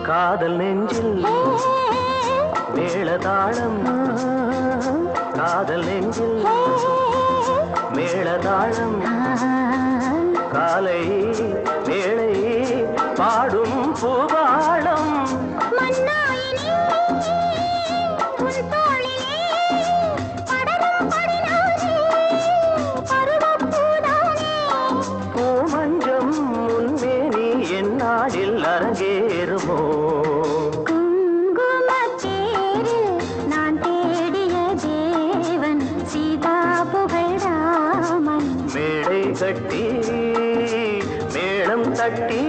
காதல் நெஞ்சில் மேளதாளம் காதல் நெஞ்சில் மேளதாளம் காலை வேளை பாடும் பூபாளம் பூமஞ்சம் முன்மேனி என்னாடில் அரங்கேறுமோ மேடை கட்டி மேளம் தட்டி